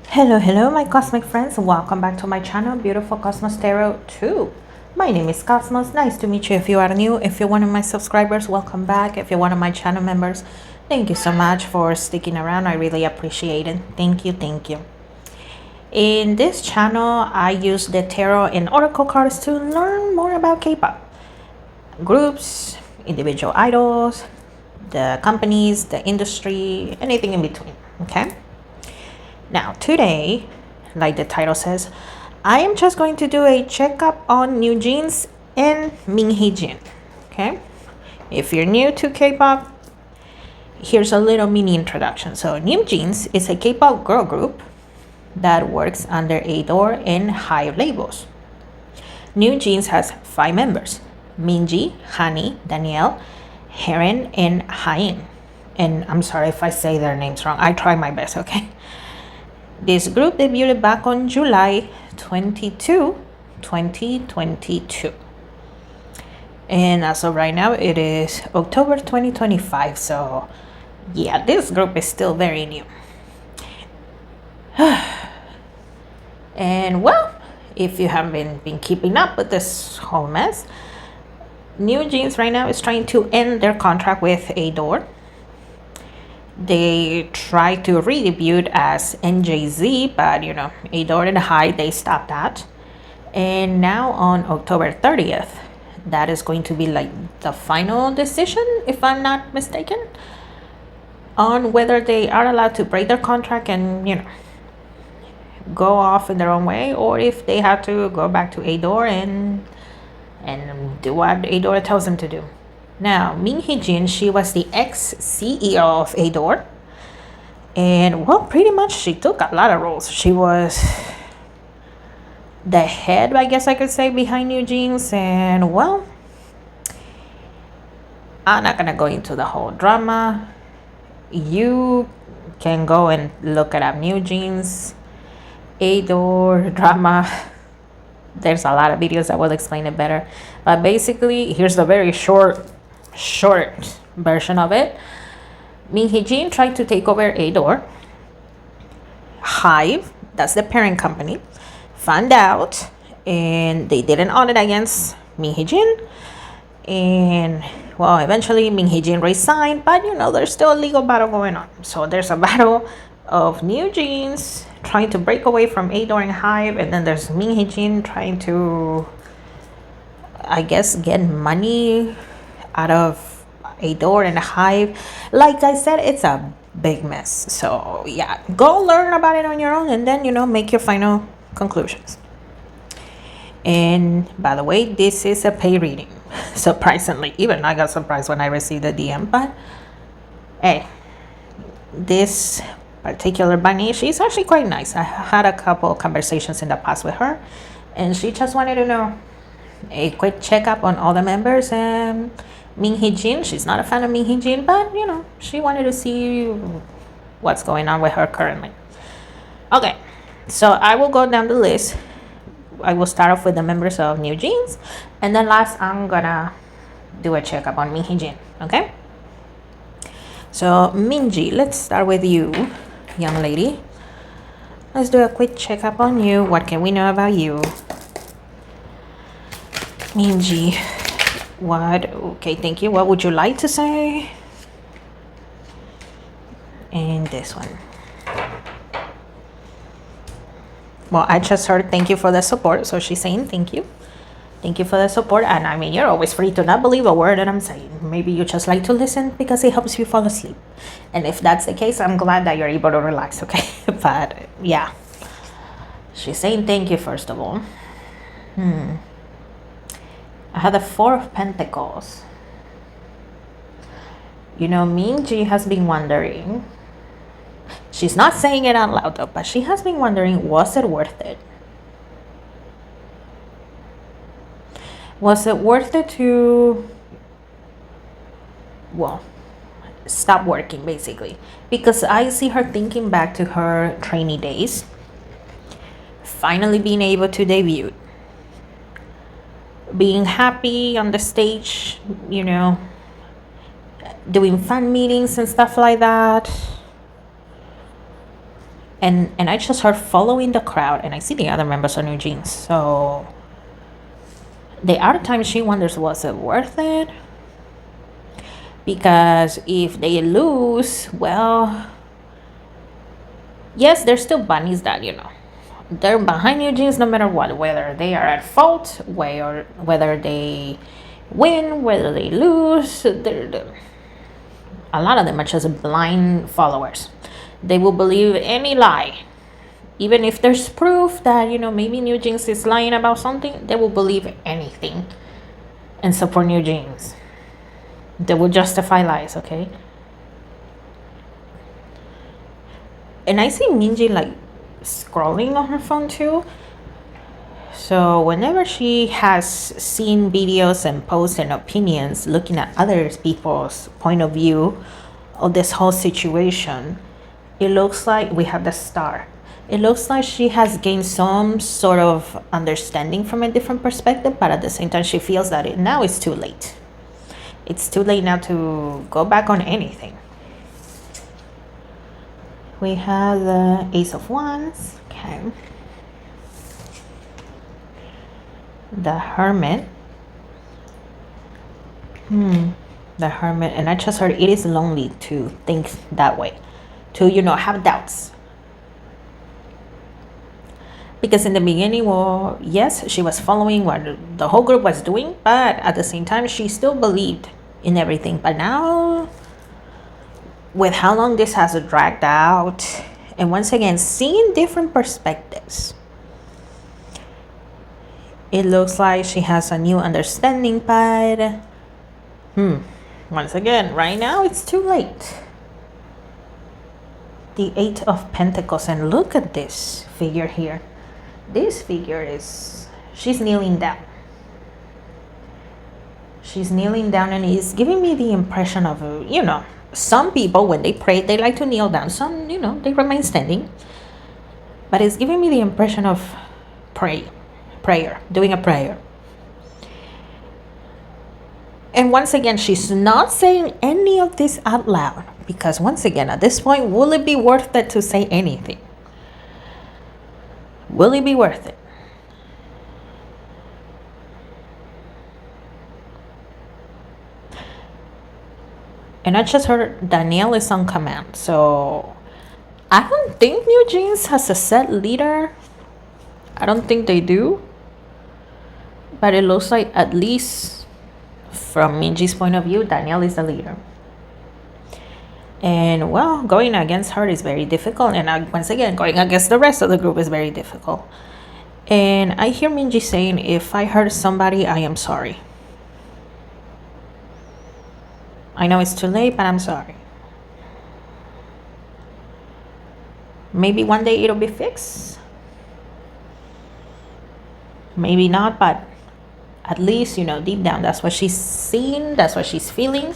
Hello, my cosmic friends. Welcome back to my channel, Beautiful Cosmos Tarot 2. My name is Cosmos. Nice to meet you if you are new. If you're one of my subscribers, welcome back. If you're one of my channel members, thank you so much for sticking around. I really appreciate it. Thank you. In this channel, I use the tarot and oracle cards to learn more about K-pop. Groups, individual idols, the companies, the industry, anything in between, okay? Now, today, like the title says, I am just going to do a checkup on NewJeans and Min Heejin. Okay? If you're new to K-pop, here's a little mini introduction. So, NewJeans is a K-pop girl group that works under Adore and Hive labels. NewJeans has 5 members: Minji, Hani, Danielle, Heron, and Hain. And I'm sorry if I say their names wrong. I try my best, okay? This group debuted back on July 22, 2022. And as of right now, it is October 2025. So, yeah, this group is still very new. And, well, if you haven't been keeping up with this whole mess, NewJeans right now is trying to end their contract with Adore. They tried to re-debut as NJZ, but Adore and Hive, they stopped that. And now on October 30th, that is going to be like the final decision, if I'm not mistaken, on whether they are allowed to break their contract and go off in their own way, or if they have to go back to Adore and do what Adore tells them to do. Now, Min Heejin, she was the ex-CEO of Adore. And, well, pretty much she took a lot of roles. She was the head, I guess I could say, behind NewJeans. And, well, I'm not going to go into the whole drama. You can go and look it up. NewJeans, Adore, drama. There's a lot of videos that will explain it better. But basically, here's the very short version of it. Min Heejin tried to take over Adore. Hive, that's the parent company, found out and they didn't audit against Min Heejin. And, well, eventually Min Heejin resigned, but there's still a legal battle going on. So there's a battle of NewJeans trying to break away from Adore and Hive, and then there's Min Heejin trying to, I guess, get money out of Adore and Hive. Like I said, it's a big mess. So yeah, go learn about it on your own and then make your final conclusions. And by the way, this is a pay reading. Surprisingly, even I got surprised when I received the DM. But hey, this particular bunny, she's actually quite nice. I had a couple conversations in the past with her, and she just wanted to know a quick checkup on all the members. And Min Heejin, she's not a fan of Min Heejin, but she wanted to see what's going on with her currently. Okay, so I will go down the list. I will start off with the members of NewJeans, and then last I'm gonna do a checkup on Min Heejin. Okay, so Minji, let's start with you, young lady. Let's do a quick checkup on you. What can we know about you, Minji? Okay, thank you. What would you like to say? And this one. Well, I just heard thank you for the support. So she's saying thank you. Thank you for the support. And I mean, you're always free to not believe a word that I'm saying. Maybe you just like to listen because it helps you fall asleep. And if that's the case, I'm glad that you're able to relax, okay? But yeah. She's saying thank you, first of all. I had the 4 of Pentacles. Minji has been wondering. She's not saying it out loud though, but she has been wondering, was it worth it? Was it worth it to, well, stop working basically? Because I see her thinking back to her trainee days, finally being able to debut, being happy on the stage, doing fan meetings and stuff like that. And I just start following the crowd, and I see the other members of NewJeans. So the other time she wonders, was it worth it? Because if they lose, well, yes, there's still bunnies that, they're behind NewJeans no matter what, whether they are at fault, whether they win, whether they lose. A lot of them are just blind followers. They will believe any lie. Even if there's proof that, maybe NewJeans is lying about something, they will believe anything and support NewJeans. They will justify lies, okay? And I see Minji like scrolling on her phone too. So whenever she has seen videos and posts and opinions looking at other people's point of view of this whole situation, it looks like we have the star. It looks like she has gained some sort of understanding from a different perspective, but at the same time she feels that now it's too late. It's too late now to go back on anything. We have the Ace of Wands. Okay. The Hermit. The Hermit. And I just heard it is lonely to think that way. To, have doubts. Because in the beginning, well, yes, she was following what the whole group was doing, but at the same time, she still believed in everything. But now, with how long this has dragged out, and once again, seeing different perspectives, it looks like she has a new understanding, but once again, right now, it's too late. The Eight of Pentacles, and look at this figure here. This figure she's kneeling down. She's kneeling down, and it's giving me the impression of, some people, when they pray, they like to kneel down. Some, they remain standing. But it's giving me the impression of prayer, doing a prayer. And once again, she's not saying any of this out loud. Because once again, at this point, will it be worth it to say anything? Will it be worth it? And I just heard Danielle is on command. So I don't think NewJeans has a set leader. I don't think they do. But it looks like, at least from Minji's point of view, Danielle is the leader. And well, going against her is very difficult. And once again, going against the rest of the group is very difficult. And I hear Minji saying, if I hurt somebody, I am sorry. I know it's too late, but I'm sorry. Maybe one day it'll be fixed. Maybe not, but at least, deep down, that's what she's seeing. That's what she's feeling.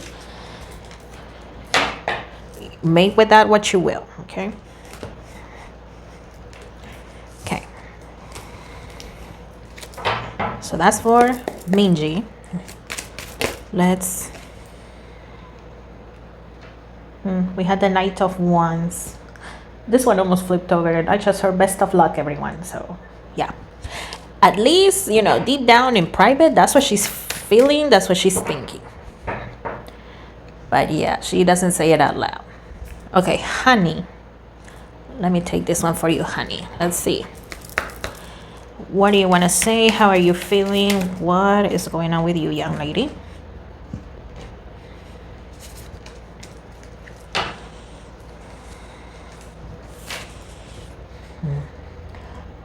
Make with that what you will, okay? Okay. So that's for Minji. Let's... we had the Knight of Wands. This one almost flipped over, and I just heard best of luck, everyone. So, yeah. At least, deep down in private, that's what she's feeling. That's what she's thinking. But yeah, she doesn't say it out loud. Okay, honey. Let me take this one for you, honey. Let's see. What do you want to say? How are you feeling? What is going on with you, young lady?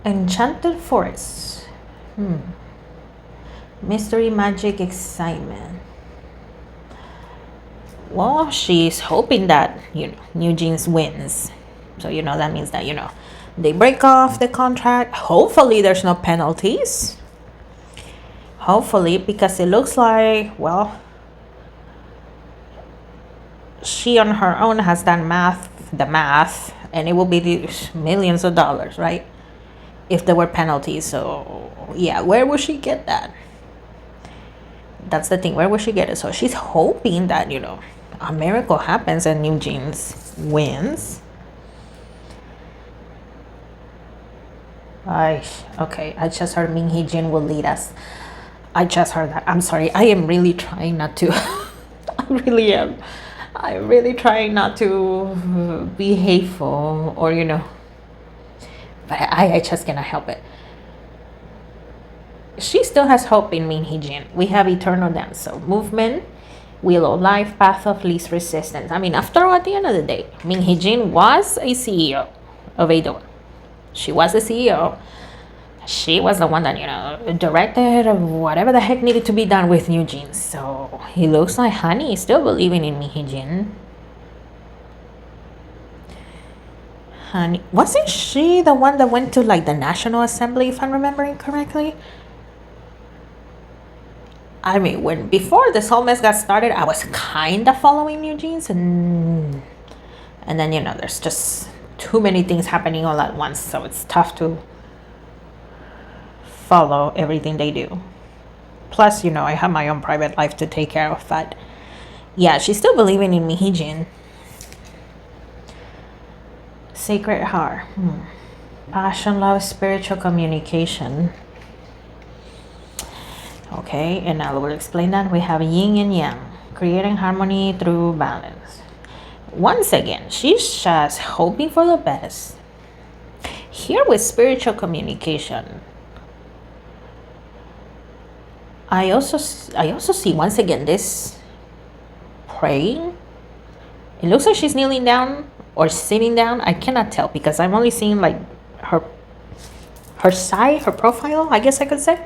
Enchanted Forest. Mystery, magic, excitement. Well, she's hoping that, NewJeans wins. So, that means that, they break off the contract. Hopefully, there's no penalties. Hopefully, because it looks like, well, she on her own has done the math, and it will be millions of dollars, right? If there were penalties. So, yeah, where will she get that? That's the thing. Where will she get it? So she's hoping that, a miracle happens and NewJeans wins. Okay, I just heard Min Heejin will lead us. I just heard that. I'm sorry. I am really trying not to. I really am. I'm really trying not to be hateful or, but I just cannot help it. She still has hope in Min Heejin. We have eternal dance. So movement, wheel of life, path of least resistance. I mean, after all, at the end of the day, Min Heejin was a CEO of Adore. She was the CEO. She was the one that, directed whatever the heck needed to be done with NewJeans. So it looks like Honey is still believing in Min Heejin. Honey, wasn't she the one that went to like the National Assembly, if I'm remembering correctly? I mean, before this whole mess got started, I was kind of following NewJeans, and then there's just too many things happening all at once, so it's tough to follow everything they do. Plus, I have my own private life to take care of, but yeah, she's still believing in Min Heejin. Sacred Heart. Passion, love, spiritual communication. Okay, and I will explain that. We have yin and yang, creating harmony through balance. Once again, she's just hoping for the best. Here with spiritual communication, I also see once again this praying. It looks like she's kneeling down or sitting down. I cannot tell because I'm only seeing like her side, her profile, I guess I could say.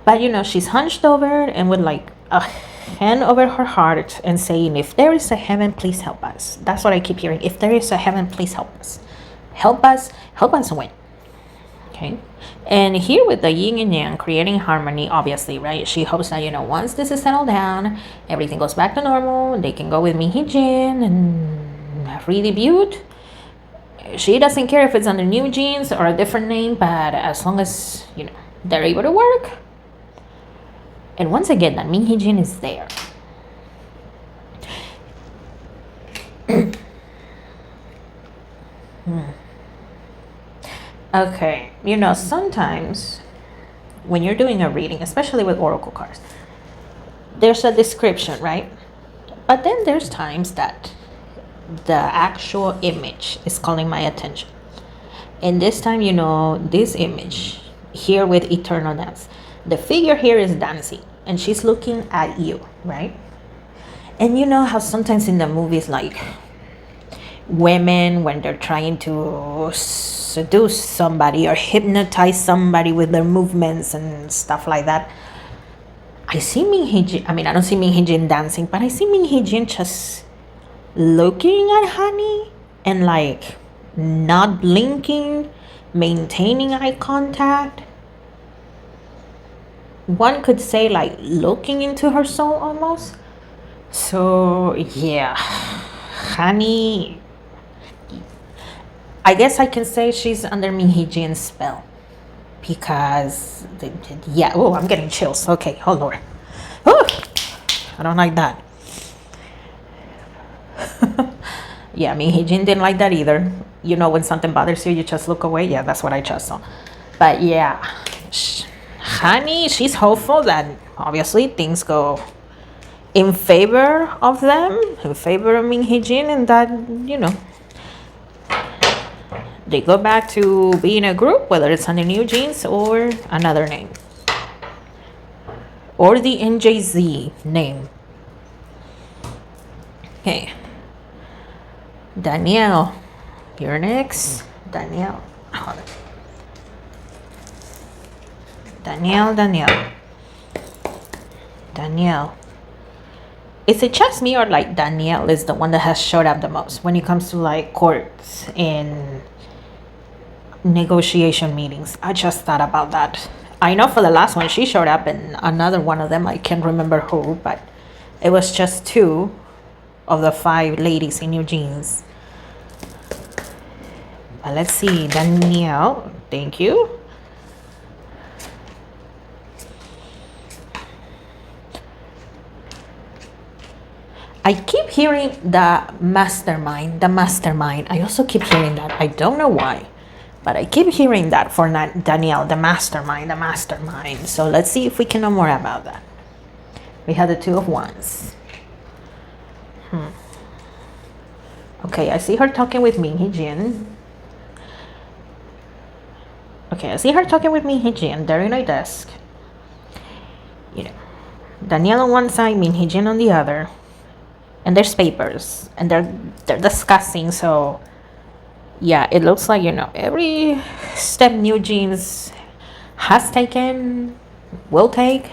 But she's hunched over and with like a hand over her heart and saying, if there is a heaven, please help us. That's what I keep hearing. If there is a heaven, please help us. Help us win. Okay. And here with the yin and yang, creating harmony, obviously, right? She hopes that, once this is settled down, everything goes back to normal, they can go with Min Heejin and re-debut. She doesn't care if it's under NewJeans or a different name, but as long as, they're able to work. And once again, that Min Heejin is there. Okay, sometimes when you're doing a reading, especially with oracle cards, there's a description, right? But then there's times that the actual image is calling my attention. And this time, this image here with Eternal Dance, the figure here is dancing and she's looking at you, right? And you know how sometimes in the movies, like women, when they're trying to seduce somebody or hypnotize somebody with their movements and stuff like that, I see Min Heejin. I mean, I don't see Min Heejin dancing, but I see Min Heejin just looking at Honey and like not blinking, maintaining eye contact. One could say like looking into her soul almost. So yeah, Honey, I guess I can say she's under Min Heejin's spell. Because, yeah, oh, I'm getting chills. Okay, oh Lord. Oh, I don't like that. Yeah, Min Heejin didn't like that either. When something bothers you, you just look away. Yeah, that's what I just saw. But yeah, Honey, she's hopeful that obviously things go in favor of them, in favor of Min Heejin, and that, they go back to being a group, whether it's under NewJeans or another name. Or the NJZ name. Okay. Danielle. You're next. Danielle. Hold on. Danielle. Is it just me or like Danielle is the one that has showed up the most when it comes to like courts and negotiation meetings? I just thought about that. I know for the last one she showed up, and another one of them, I can't remember who, but it was just 2 of the 5 ladies in NewJeans. But let's see, Danielle, thank you. I keep hearing the mastermind. I also keep hearing that. I don't know why. But I keep hearing that for Danielle, the mastermind, the mastermind. So let's see if we can know more about that. We had the Two of Wands. Okay, I see her talking with Min Heejin. Okay, I see her talking with Min Heejin. They're in a desk. You know, Danielle on one side, Min Heejin on the other. And there's papers. And they're discussing. So, yeah, it looks like, you know, every step NewJeans has taken, will take.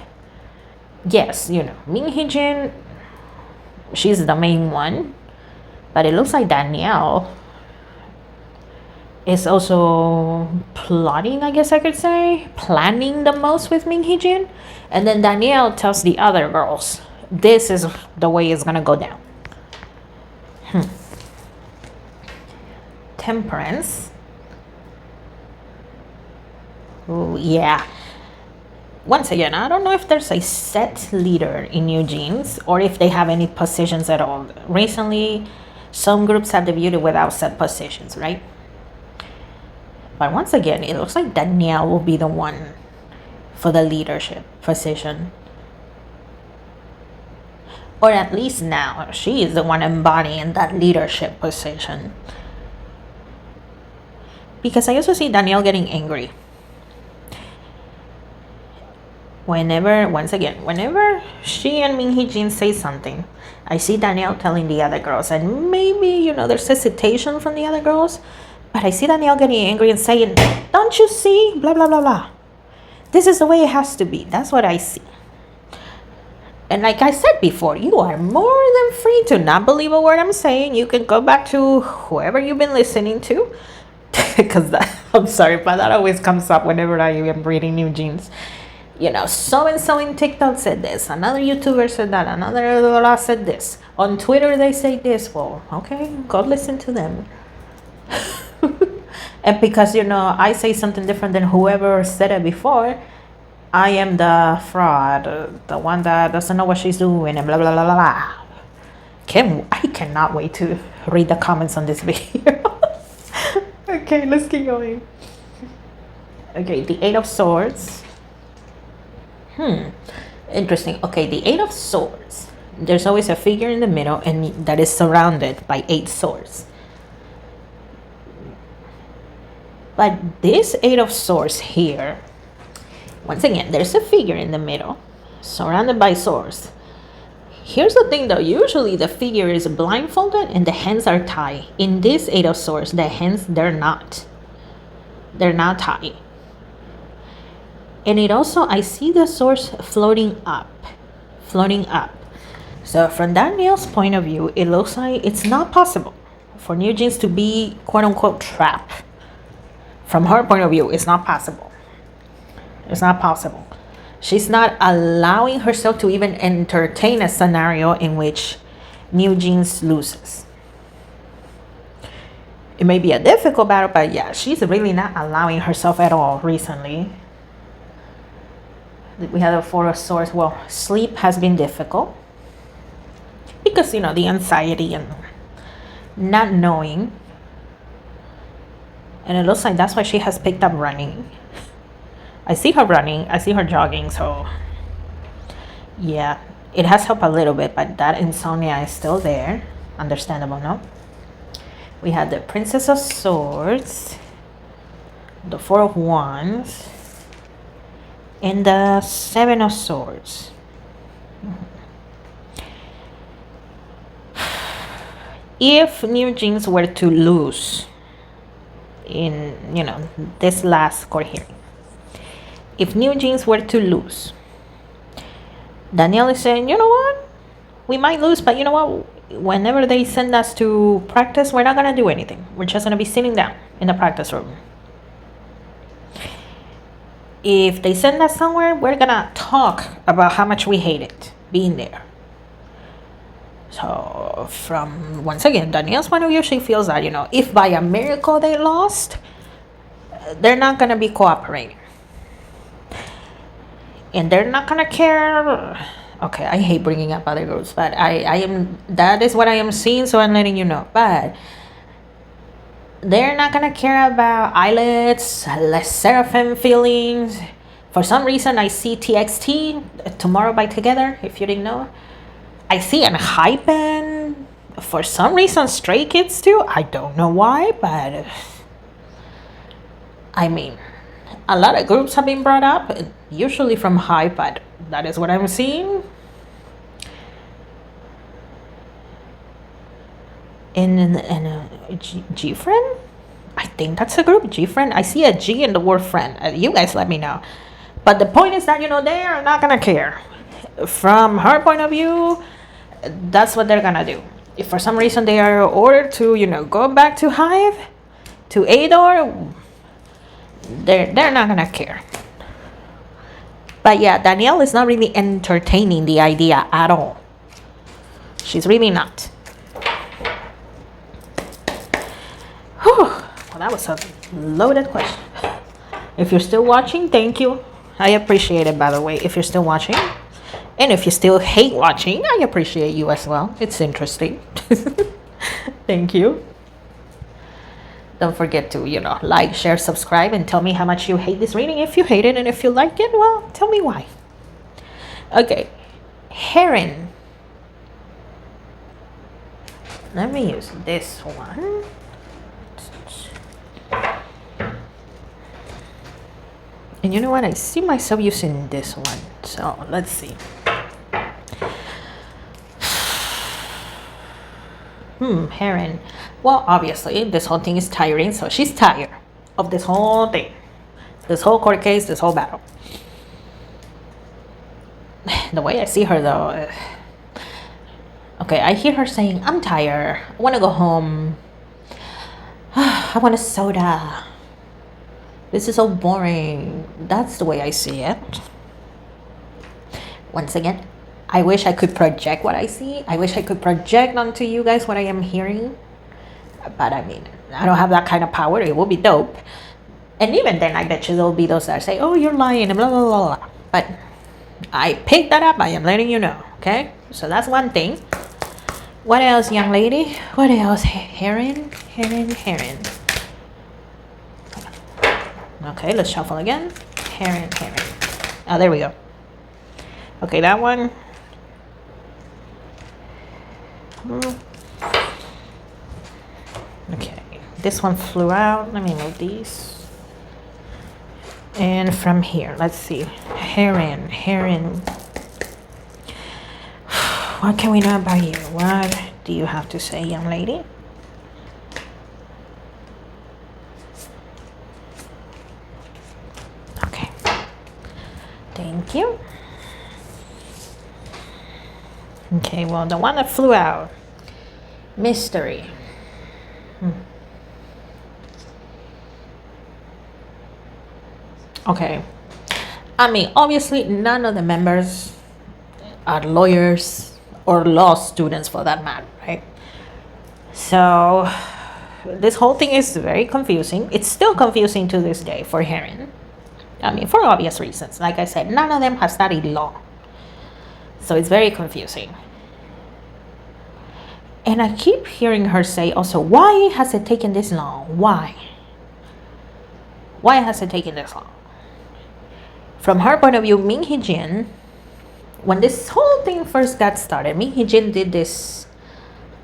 Yes, you know, Min Heejin, she's the main one. But it looks like Danielle is also plotting, I guess I could say, planning the most with Min Heejin. And then Danielle tells the other girls, this is the way it's gonna go down. Temperance. Oh, yeah. Once again, I don't know if there's a set leader in NewJeans or if they have any positions at all. Recently, some groups have debuted without set positions, right? But once again, it looks like Danielle will be the one for the leadership position. Or at least now, she is the one embodying that leadership position. Because I also see Danielle getting angry. Whenever she and Min Heejin say something, I see Danielle telling the other girls, and maybe, you know, there's hesitation from the other girls, but I see Danielle getting angry and saying, don't you see, blah, blah, blah, blah. This is the way it has to be. That's what I see. And like I said before, you are more than free to not believe a word I'm saying. You can go back to whoever you've been listening to. Because I'm sorry, but that always comes up whenever I am reading NewJeans. You know, so-and-so in TikTok said this. Another YouTuber said that. Another blah, blah, said this. On Twitter, they say this. Well, okay, go listen to them. And because, you know, I say something different than whoever said it before, I am the fraud, the one that doesn't know what she's doing, and blah, blah, blah, blah, blah. I cannot wait to read the comments on this video. Okay, let's keep going. Okay, the Eight of Swords. Interesting. Okay, the Eight of Swords. There's always a figure in the middle and that is surrounded by 8 swords. But this Eight of Swords here, once again, there's a figure in the middle surrounded by swords. Here's the thing though, usually the figure is blindfolded and the hands are tied. In this Eight of Swords, the hands, they're not tied. And it also, I see the swords floating up. So from Danielle's point of view, it looks like it's not possible for NewJeans to be quote unquote trapped. From her point of view, it's not possible. It's not possible. She's not allowing herself to even entertain a scenario in which NewJeans loses. It may be a difficult battle, but yeah, she's really not allowing herself at all recently. We have the Four of Swords. Well, sleep has been difficult because, you know, the anxiety and not knowing. And it looks like that's why she has picked up running. I see her running. I see her jogging. So, yeah, it has helped a little bit, but that insomnia is still there. Understandable, no? We had the Princess of Swords, the Four of Wands, and the Seven of Swords. If NewJeans were to lose in, you know, this last court hearing, if NewJeans were to lose, Danielle is saying, you know what, we might lose, but you know what, whenever they send us to practice, we're not gonna do anything. We're just gonna be sitting down in the practice room. If they send us somewhere, we're gonna talk about how much we hate it being there. So from, once again, Danielle's point of view, she feels that, you know, if by a miracle they lost, they're not gonna be cooperating. And they're not gonna care. Okay, I hate bringing up other groups, but that is what I am seeing, so I'm letting you know. But they're not gonna care about eyelids, less seraphim feelings. For some reason, I see TXT, Tomorrow by Together, if you didn't know. I see an Hypen. For some reason, Stray Kids too. I don't know why, but I mean, a lot of groups have been brought up, usually from Hype, but that is what I'm seeing. And G-Friend? I think that's a group, G-Friend. I see a G in the word friend. You guys let me know. But the point is that, you know, they are not going to care. From her point of view, that's what they're going to do. If for some reason they are ordered to, you know, go back to Hive, to Ador, they're not going to care. But yeah, Danielle is not really entertaining the idea at all. She's really not. Whew. Well, that was a loaded question. If you're still watching, thank you. I appreciate it, by the way, if you're still watching. And if you still hate watching, I appreciate you as well. It's interesting. Thank you. Don't forget to, you know, like, share, subscribe, and tell me how much you hate this reading. If you hate it, and if you like it, well, tell me why. Okay. Heron. Let me use this one. And you know what? I see myself using this one. So let's see. Heron. Well, obviously, this whole thing is tiring. So she's tired of this whole thing. This whole court case, this whole battle. The way I see her, though. Okay, I hear her saying, I'm tired. I want to go home. I want a soda. This is so boring. That's the way I see it. Once again, I wish I could project what I see. I wish I could project onto you guys what I am hearing. But I mean, I don't have that kind of power. It will be dope. And even then, I bet you there will be those that say, oh, you're lying, and blah, blah, blah, blah. But I picked that up. I am letting you know. Okay? So that's one thing. What else, young lady? What else? Heron. Okay, let's shuffle again. Heron. Oh, there we go. Okay, that one. Okay, this one flew out. Let me move these. And from here, let's see. Heron. What can we know about you? What do you have to say, young lady? Okay. Thank you. Okay, well, the one that flew out. Mystery. Okay. I mean, obviously, none of the members are lawyers or law students for that matter, right? So this whole thing is very confusing. It's still confusing to this day for Heron. I mean, for obvious reasons. Like I said, none of them have studied law. So it's very confusing. And I keep hearing her say also, why has it taken this long? Why? Why has it taken this long? From her point of view, Min Heejin, when this whole thing first got started, Min Heejin did this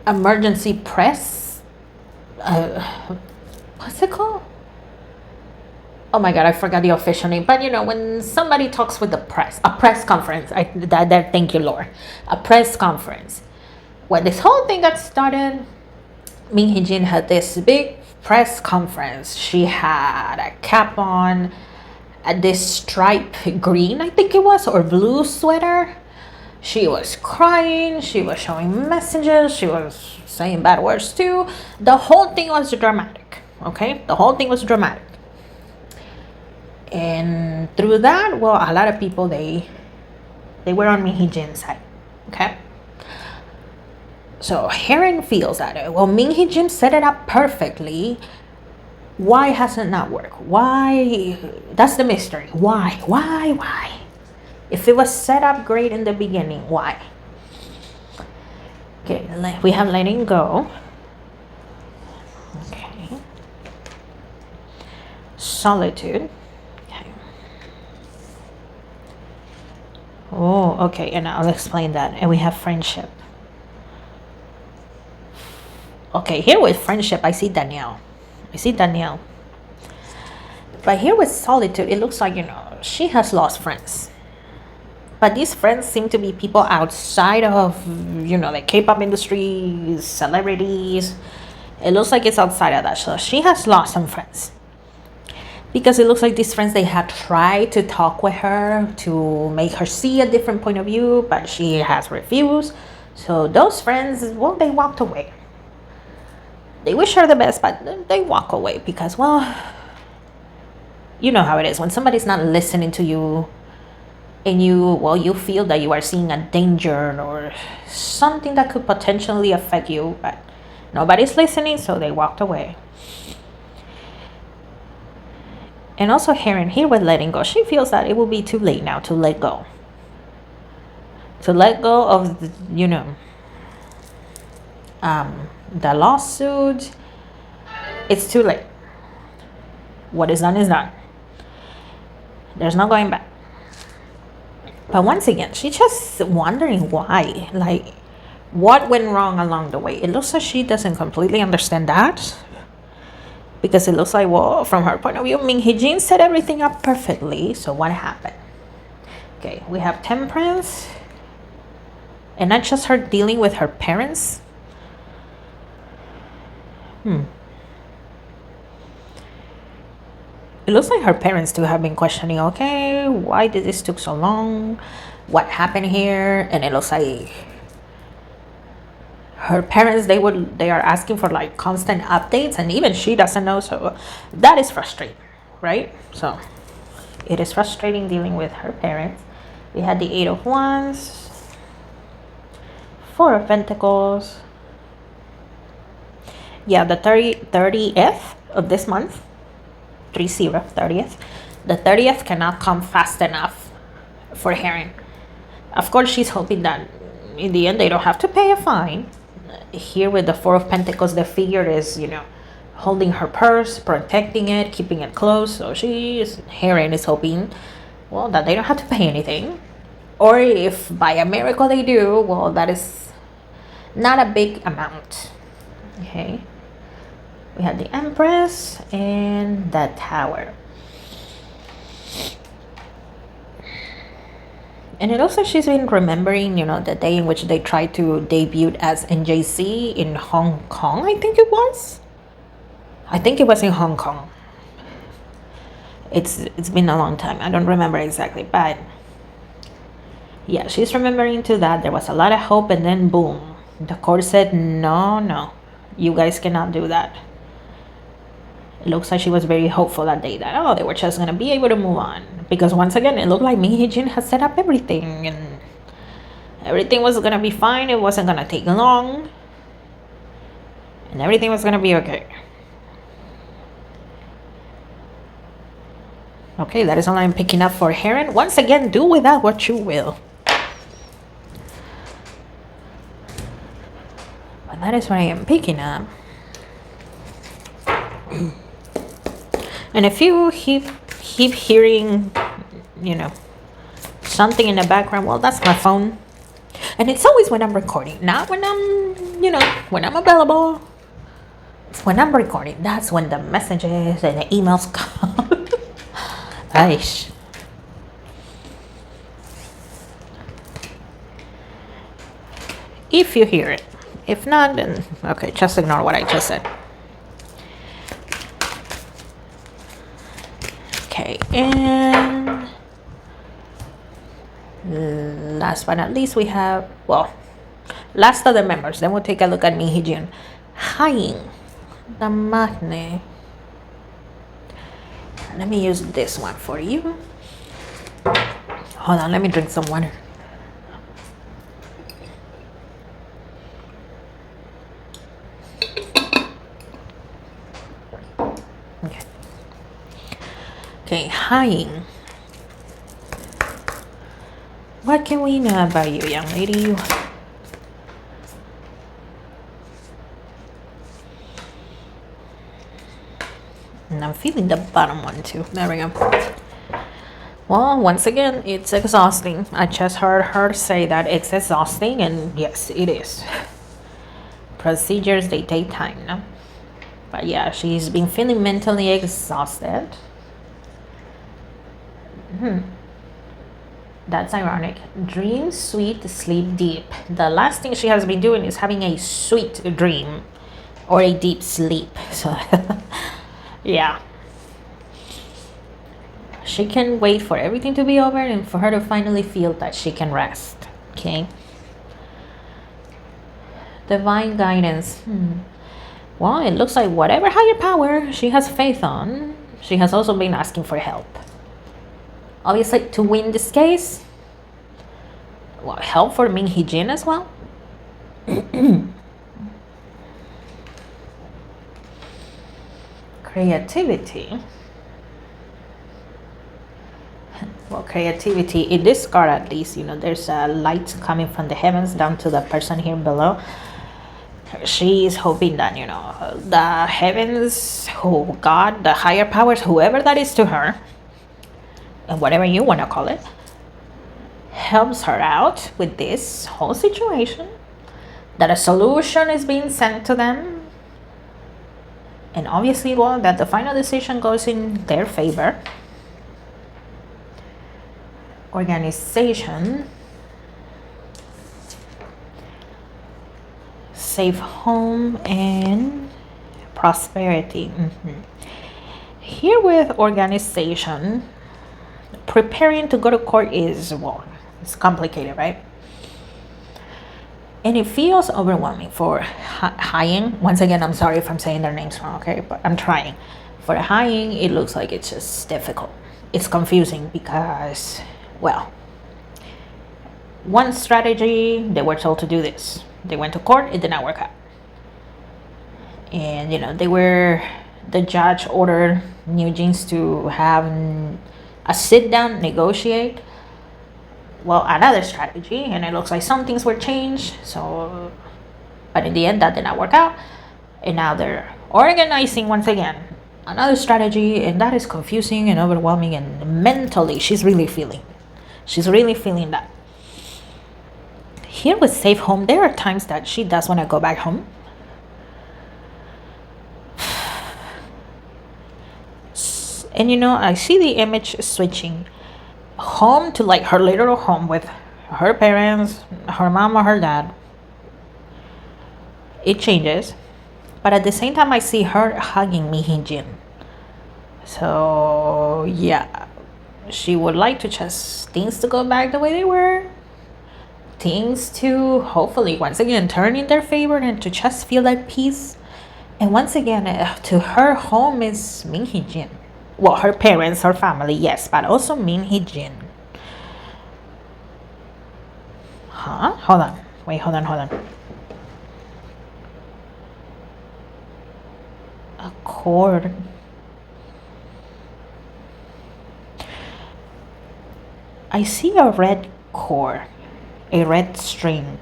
emergency press. What's it called? Oh my God, I forgot the official name. But you know, when somebody talks with the press, a press conference. Thank you, Lord. A press conference. When this whole thing got started, Min Heejin had this big press conference. She had a cap on, this stripe green, I think it was, or blue sweater. She was crying. She was showing messages. She was saying bad words too. The whole thing was dramatic. Okay, the whole thing was dramatic. And through that, well, a lot of people they were on Min Heejin's side. Okay. So Heron feels that, well, Min Heejin set it up perfectly. Why hasn't it not worked? Why? That's the mystery. Why? If it was set up great in the beginning, why? Okay, we have letting go. Okay. solitude. Okay. Oh, okay, and I'll explain that. And we have friendship. Okay, here with friendship, I see Danielle. But here with solitude, it looks like, she has lost friends. But these friends seem to be people outside of, the K-pop industry, celebrities. It looks like it's outside of that. So she has lost some friends. Because it looks like these friends, they had tried to talk with her to make her see a different point of view, but she has refused. So those friends, well, they walked away. They wish her the best, but they walk away because, well, you know how it is. When somebody's not listening to you and you feel that you are seeing a danger or something that could potentially affect you, but nobody's listening, so they walked away. And also here with letting go, she feels that it will be too late now to let go. To let go of, the lawsuit. It's too late. What is done is done. There's no going back. But once again, she's just wondering why. Like, what went wrong along the way? It looks like she doesn't completely understand that. Because it looks like, well, from her point of view, Min Heejin set everything up perfectly. So what happened? Okay, we have temperance. And not just her dealing with her parents. It looks like her parents too have been questioning, okay, why did this took so long? What happened here? And it looks like her parents, they are asking for like constant updates, and even she doesn't know. So that is frustrating, right? So it is frustrating dealing with her parents. We had the 8 of Wands, 4 of Pentacles. Yeah, the 30th of this month, 30th. The 30th cannot come fast enough for Heron. Of course, she's hoping that in the end they don't have to pay a fine. Here with the 4 of Pentacles, the figure is, holding her purse, protecting it, keeping it close. So Heron is hoping, well, that they don't have to pay anything. Or if by a miracle they do, well, that is not a big amount. Okay. We have the Empress and the Tower. And it also, she's been remembering, the day in which they tried to debut as NJC in Hong Kong, I think it was. I think it was in Hong Kong. It's been a long time. I don't remember exactly, but yeah, she's remembering to that. There was a lot of hope, and then boom, the court said, no, you guys cannot do that. It looks like she was very hopeful that day that, they were just going to be able to move on. Because once again, it looked like Min Heejin has set up everything. And everything was going to be fine. It wasn't going to take long. And everything was going to be okay. Okay, that is all I'm picking up for Heron. Once again, do with that what you will. But that is what I am picking up. And if you keep hearing, something in the background, well, that's my phone. And it's always when I'm recording, not when I'm, when I'm available. It's when I'm recording. That's when the messages and the emails come. Aish. If you hear it. If not, then, okay, just ignore what I just said. Okay, and last but not least, we have, last of the members. Then we'll take a look at Min Heejin. Hying, the magnet. Let me use this one for you. Hold on, let me drink some water. Okay, Hying. What can we know about you, young lady? And I'm feeling the bottom one too. There we go. Well, once again, it's exhausting. I just heard her say that it's exhausting, and yes, it is. Procedures, they take time, no? But yeah, she's been feeling mentally exhausted. That's ironic. Dream sweet, sleep deep. The last thing she has been doing is having a sweet dream or a deep sleep. So, yeah. She can wait for everything to be over and for her to finally feel that she can rest. Okay. Divine guidance. Well, it looks like whatever higher power she has faith on, she has also been asking for help. Obviously, to win this case, well, help for Min Heejin as well. Creativity. Well, creativity, in this card at least, you know, there's a light coming from the heavens down to the person here below. She is hoping that, you know, the heavens, who God, the higher powers, whoever that is to her, and whatever you want to call it, helps her out with this whole situation, that a solution is being sent to them, and obviously, well, that the final decision goes in their favor. Organization, safe home, and prosperity. Here with organization, preparing to go to court is, well, it's complicated, right? And it feels overwhelming for Hying. Once again, I'm sorry if I'm saying their names wrong, okay? But I'm trying. For Hying, it looks like it's just difficult. It's confusing because, well, one strategy, they were told to do this. They went to court, it did not work out. And, you know, the judge ordered NewJeans to have a sit-down, negotiate. Well, another strategy, and it looks like some things were changed. So, but in the end, that did not work out. And now they're organizing once again another strategy, and that is confusing and overwhelming. And mentally, she's really feeling that. Here with safe home, there are times that she does want to go back home. And you know, I see the image switching home to like her literal home with her parents, her mom or her dad. It changes. But at the same time, I see her hugging Min Heejin. So yeah, she would like to just things to go back the way they were. Things to hopefully once again turn in their favor and to just feel that peace. And once again, to her, home is Min Heejin. Well, her parents, her family, yes, but also Min Heejin. Huh? Hold on. Wait, hold on. A cord. I see a red cord. A red string.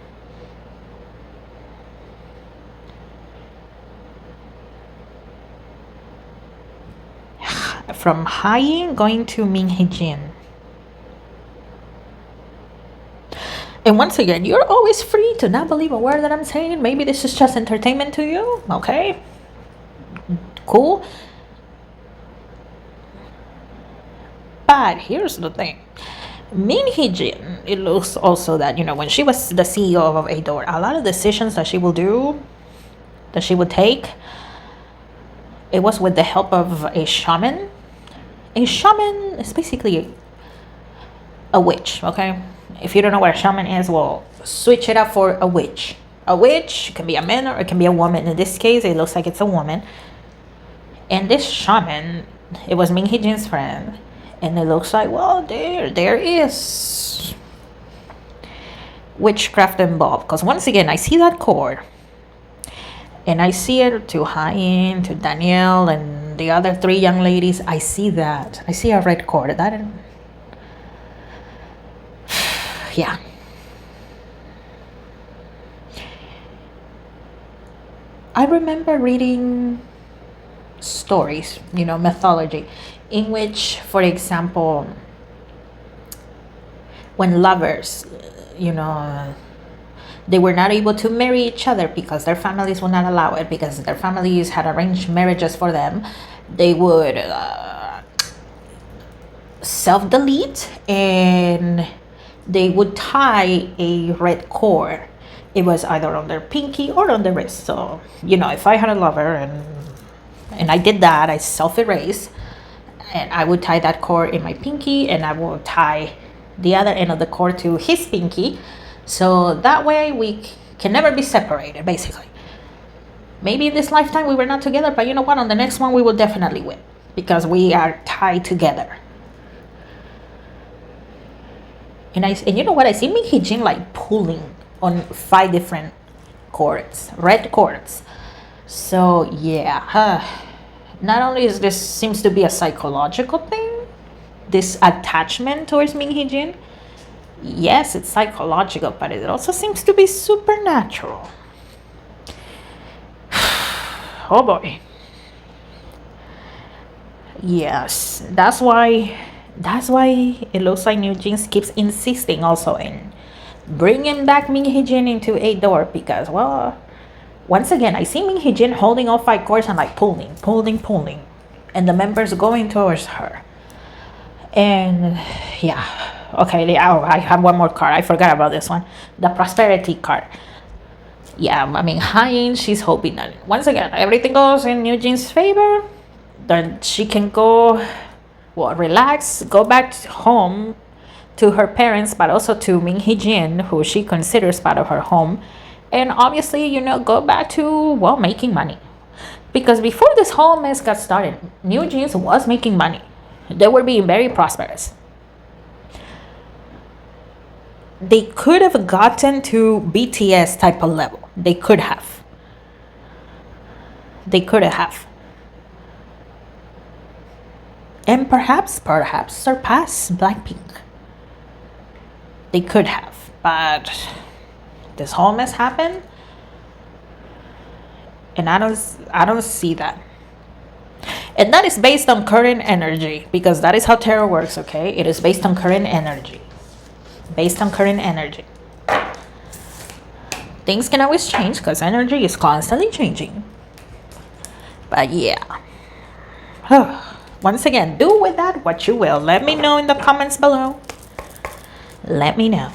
From Hying going to Min Heejin. And once again, you're always free to not believe a word that I'm saying. Maybe this is just entertainment to you. Okay? Cool. But here's the thing. Min Heejin, it looks also that, you know, when she was the CEO of Adore, a lot of decisions that she will do, that she would take, it was with the help of a shaman. A shaman is basically a witch, okay? If you don't know what a shaman is, well, switch it up for a witch. A witch can be a man or it can be a woman. In this case, it looks like it's a woman. And this shaman, it was Min Heejin's friend. And it looks like, well, there is witchcraft involved. Because once again, I see that cord. And I see it to Hying, to Danielle, and the other three young ladies. I see that. I see a red cord. That, yeah. I remember reading stories, mythology, in which, for example, when lovers, they were not able to marry each other because their families would not allow it, because their families had arranged marriages for them, they would self-delete, and they would tie a red cord. It was either on their pinky or on the wrist. So, if I had a lover and I did that, I self-erased, and I would tie that cord in my pinky, and I would tie the other end of the cord to his pinky. So that way we can never be separated, basically. Maybe in this lifetime we were not together, but you know what? On the next one we will definitely win, because we are tied together. And you know what? I see Min Heejin like pulling on 5 different cords, red cords. So yeah, not only is this seems to be a psychological thing, this attachment towards Min Heejin. Yes, it's psychological, but it also seems to be supernatural. Oh boy. Yes, that's why it looks like NewJeans keeps insisting also in bringing back Min Heejin into a door, because, well, once again, I see Min Heejin holding all 5 cords and like pulling, and the members going towards her. And yeah, okay, I have one more card. I forgot about this one, the prosperity card. Yeah, I mean, Hein, she's hoping that once again everything goes in NewJeans' favor, then she can go, well, relax, go back home to her parents, but also to Min Heejin, who she considers part of her home, and obviously, go back to, well, making money. Because before this whole mess got started, NewJeans was making money. They were being very prosperous. They could have gotten to BTS type of level. They could have. And perhaps surpass Blackpink. They could have, but this whole mess happened, and I don't see that. And that is based on current energy, because that is how tarot works, okay? It is based on current energy. Things can always change because energy is constantly changing. But yeah. Once again, do with that what you will. Let me know in the comments below. Let me know.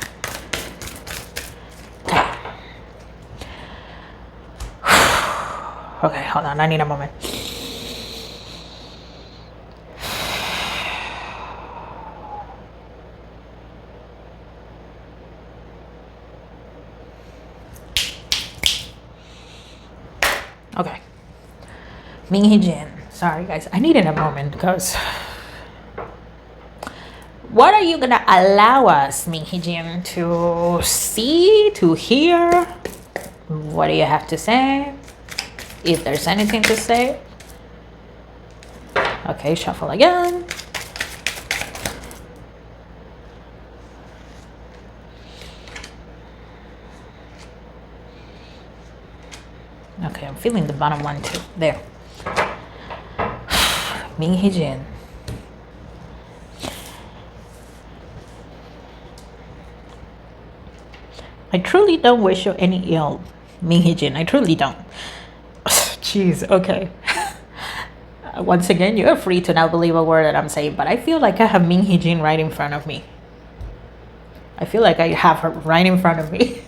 Okay. Okay, hold on. I need a moment. Okay. Min Heejin. Sorry, guys. I needed a moment because... What are you gonna allow us, Min Heejin, to see, to hear? What do you have to say? If there's anything to say. Okay, shuffle again. Okay, I'm feeling the bottom one too. There. Min Heejin. I truly don't wish you any ill, Min Heejin. I truly don't. Jeez, okay. Once again, you're free to not believe a word that I'm saying, but I feel like I have Min Heejin right in front of me. I feel like I have her right in front of me.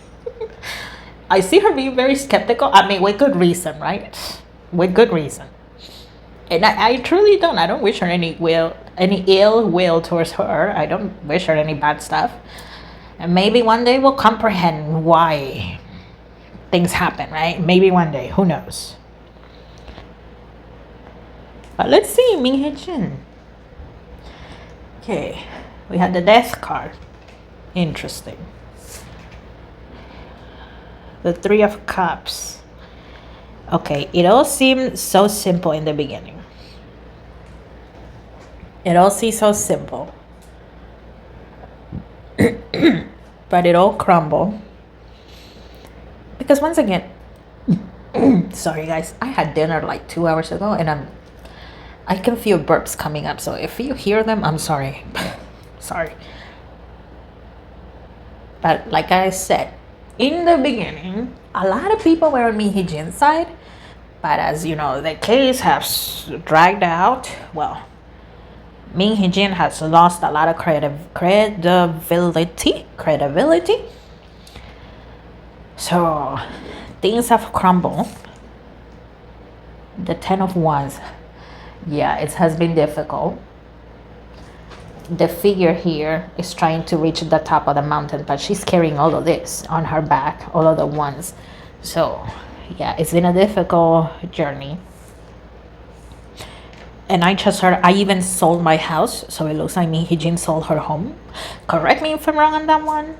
I see her being very skeptical. I mean, with good reason, right? With good reason. And I truly don't. I don't wish her any ill will towards her. I don't wish her any bad stuff. And maybe one day we'll comprehend why things happen, right? Maybe one day. Who knows? But let's see, Min Heejin. Okay. We had the Death card. Interesting. The 3 of Cups. Okay, it all seemed so simple in the beginning. It all seems so simple. But it all crumbled. Because once again, sorry guys, I had dinner like 2 hours ago and I'm I can feel burps coming up, so if you hear them, I'm sorry. Sorry. But like I said, in the beginning, a lot of people were on Min Heejin's side. But as you know, the case has dragged out. Well, Min Heejin has lost a lot of credibility. So things have crumbled. The 10 of Wands. Yeah, it has been difficult. The figure here is trying to reach the top of the mountain, but she's carrying all of this on her back, all of the wands. So yeah, it's been a difficult journey. And I just heard I even sold my house, so it looks like Min Heejin sold her home. Correct me if I'm wrong on that one.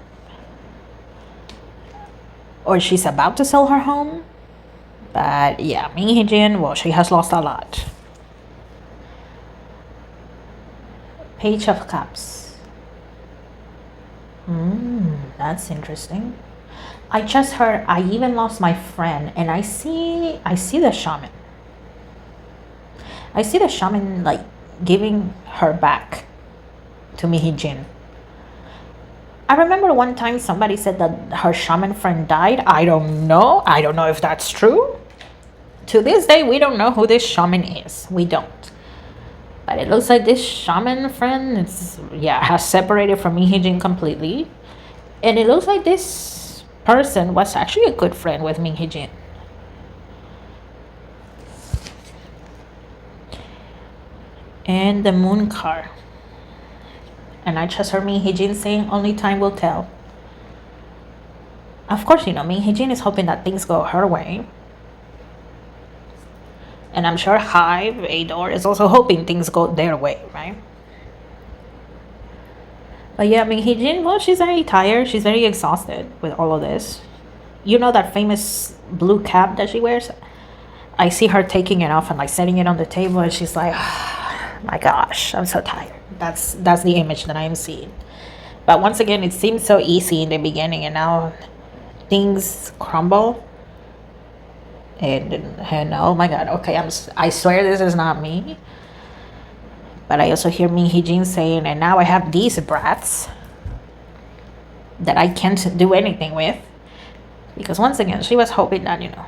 Or she's about to sell her home. But yeah, Min Heejin, well, she has lost a lot. Page of Cups. That's interesting. I just heard I even lost my friend, and I see the shaman. I see the shaman like giving her back to Min Heejin. I remember one time somebody said that her shaman friend died. I don't know if that's true. To this day, we don't know who this shaman is. We don't. But it looks like this shaman friend has separated from Min Heejin completely. And it looks like this person was actually a good friend with Min Heejin. And the moon card. And I just heard Min Heejin saying only time will tell. Of course, you know, Min Heejin is hoping that things go her way. And I'm sure Hive, Ador, is also hoping things go their way, right? But yeah, Min Heejin, well, she's very tired. She's very exhausted with all of this. You know that famous blue cap that she wears? I see her taking it off and like setting it on the table, and she's like, oh, my gosh, I'm so tired. That's the image that I'm seeing. But once again, it seemed so easy in the beginning, and now things crumble. And oh my god, okay, I swear this is not me. But I also hear Min Heejin saying, and now I have these brats that I can't do anything with. Because once again, she was hoping that, you know,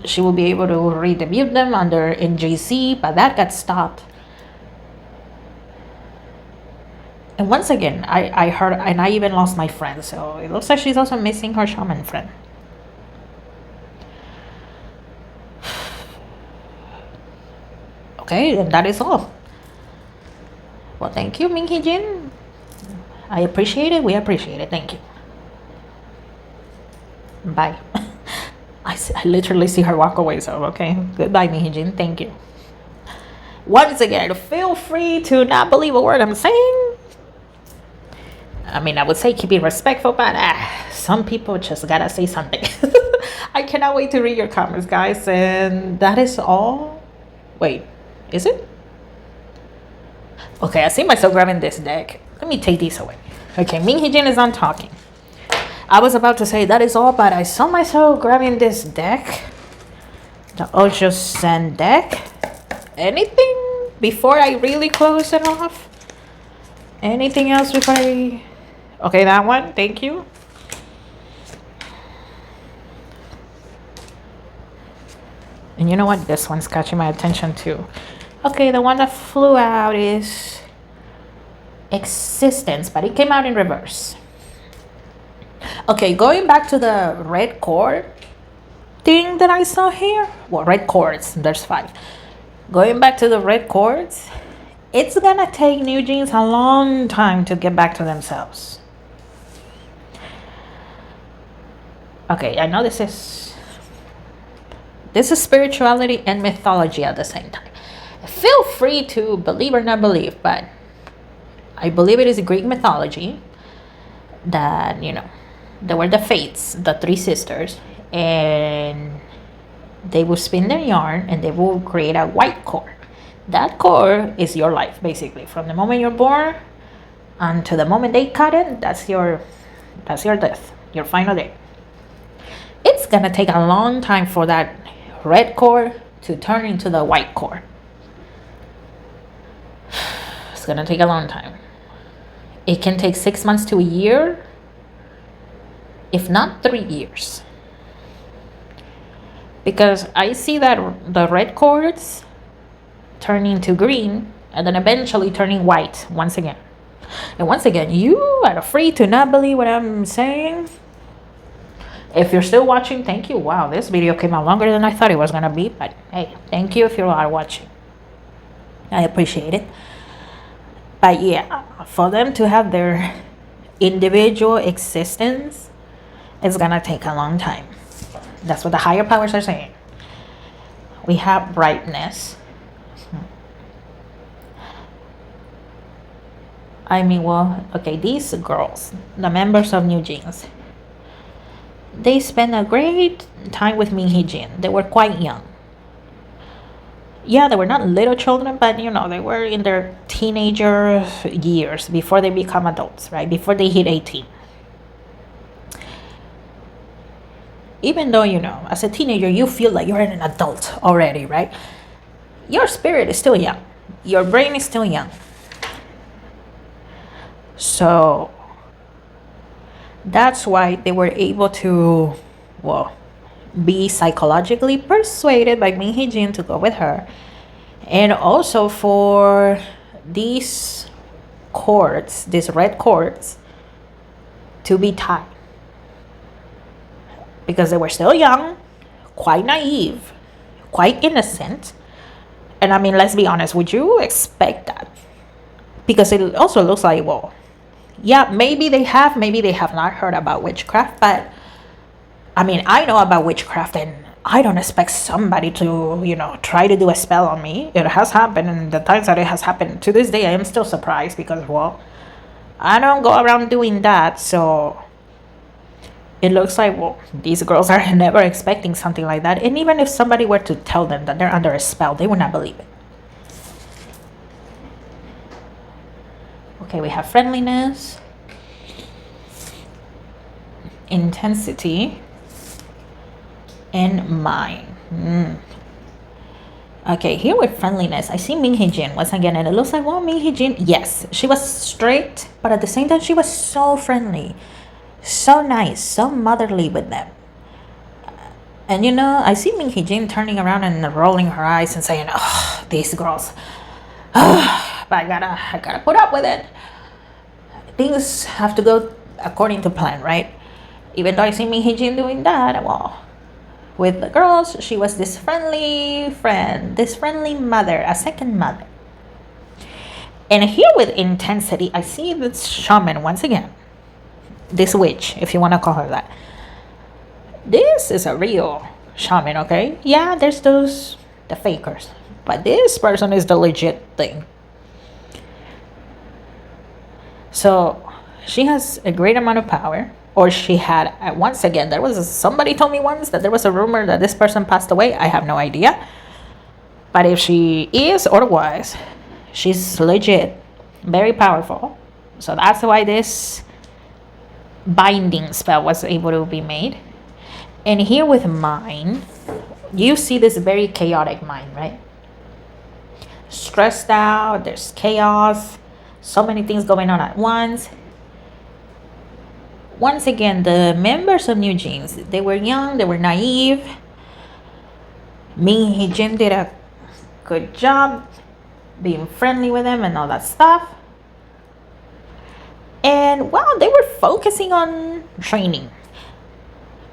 she will be able to redebut them under NJC, but that got stopped. And once again, I heard, and I even lost my friend, so it looks like she's also missing her shaman friend. Okay, and that is all. Well, thank you, Min Heejin. I appreciate it. We appreciate it. Thank you. Bye. I literally see her walk away, so okay. Goodbye, Min Heejin. Thank you. Once again, feel free to not believe a word I'm saying. I mean, I would say keep it respectful, but some people just gotta say something. I cannot wait to read your comments, guys. And that is all. Wait. Is it? Okay, I see myself grabbing this deck. Let me take these away. Okay, Min Heejin is on talking. I was about to say that is all, but I saw myself grabbing this deck. The Ojo Sen deck. Anything before I really close it off? Anything else before I... Okay, that one. Thank you. And you know what? This one's catching my attention too. Okay, the one that flew out is Existence, but it came out in reverse. Okay, going back to the red cord thing that I saw here. Well, red cords, there's 5. Going back to the red cords, it's gonna take NewJeans a long time to get back to themselves. Okay, I know this is spirituality and mythology at the same time. Feel free to believe or not believe, but I believe it is Greek mythology that, you know, there were the Fates, the 3 sisters, and they will spin their yarn and they will create a white cord. That cord is your life, basically. From the moment you're born until the moment they cut it, that's your death, your final day. It's gonna take a long time for that red cord to turn into the white cord. gonna take a long time. It can take 6 months to a year, if not 3 years. Because I see that the red cords turning to green and then eventually turning white once again. And once again, you are free to not believe what I'm saying. If you're still watching, thank you. Wow, this video came out longer than I thought it was gonna be, but hey, thank you if you are watching. I appreciate it. But yeah, for them to have their individual existence, it's gonna take a long time. That's what the higher powers are saying. We have brightness. I mean, well, okay, these girls, the members of NewJeans, they spent a great time with Min Heejin. They were quite young. Yeah, they were not little children, but you know, they were in their teenager years before they become adults, right? Before they hit 18. Even though, you know, as a teenager, you feel like you're an adult already, right? Your spirit is still young. Your brain is still young. So that's why they were able to, well, be psychologically persuaded by Min Heejin to go with her. And also for these cords, these red cords, to be tied. Because they were still young, quite naive, quite innocent. And I mean, let's be honest, would you expect that? Because it also looks like, well, yeah, maybe they have not heard about witchcraft, but I mean, I know about witchcraft and I don't expect somebody to, you know, try to do a spell on me. It has happened, and the times that it has happened to this day, I am still surprised because, well, I don't go around doing that. So it looks like, well, these girls are never expecting something like that. And even if somebody were to tell them that they're under a spell, they would not believe it. Okay, we have friendliness, intensity, and mind. Okay, here with friendliness, I see Min Heejin once again, and it looks like, well, Min Heejin, yes, she was strict, but at the same time, she was so friendly, so nice, so motherly with them. And you know, I see Min Heejin turning around and rolling her eyes and saying, oh, these girls, but I gotta put up with it. Things have to go according to plan, right? Even though I see Min Heejin doing that, well, with the girls, she was this friendly friend, this friendly mother, a second mother. And here with intensity, I see this shaman once again, this witch, if you want to call her that. This is a real shaman, okay? Yeah, there's the fakers, but this person is the legit thing. So she has a great amount of power, or she had, once again, somebody told me once that there was a rumor that this person passed away. I have no idea. But if she is otherwise, she's legit, very powerful. So that's why this binding spell was able to be made. And here with mind, you see this very chaotic mind, right? Stressed out, there's chaos, so many things going on at once. Once again, the members of NewJeans, they were young, they were naive. Min Heejin did a good job being friendly with them and all that stuff. And well, they were focusing on training.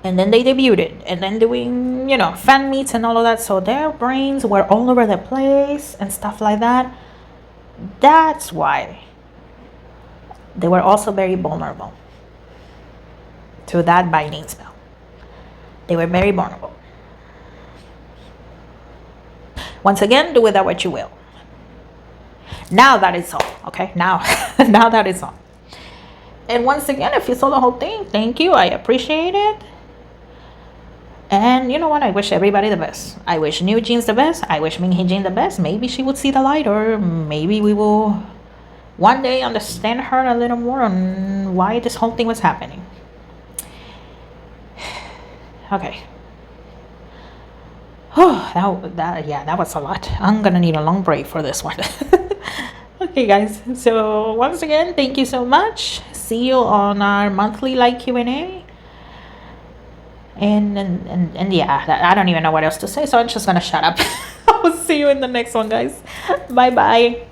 And then they debuted, and then doing, you know, fan meets and all of that. So their brains were all over the place and stuff like that. That's why they were also very vulnerable to that binding spell. They were very vulnerable. Once again, do with that what you will. Now that it's all, okay? Now that it's all. And once again, if you saw the whole thing, thank you. I appreciate it. And you know what? I wish everybody the best. I wish NewJeans the best. I wish Min Heejin the best. Maybe she would see the light, or maybe we will one day understand her a little more on why this whole thing was happening. Okay. Oh, that was a lot. I'm gonna need a long break for this one. Okay. Okay, guys. So once again, thank you so much. See you on our monthly like Q&A. And yeah, I don't even know what else to say, so I'm just gonna shut up. I will see you in the next one, guys. Bye bye.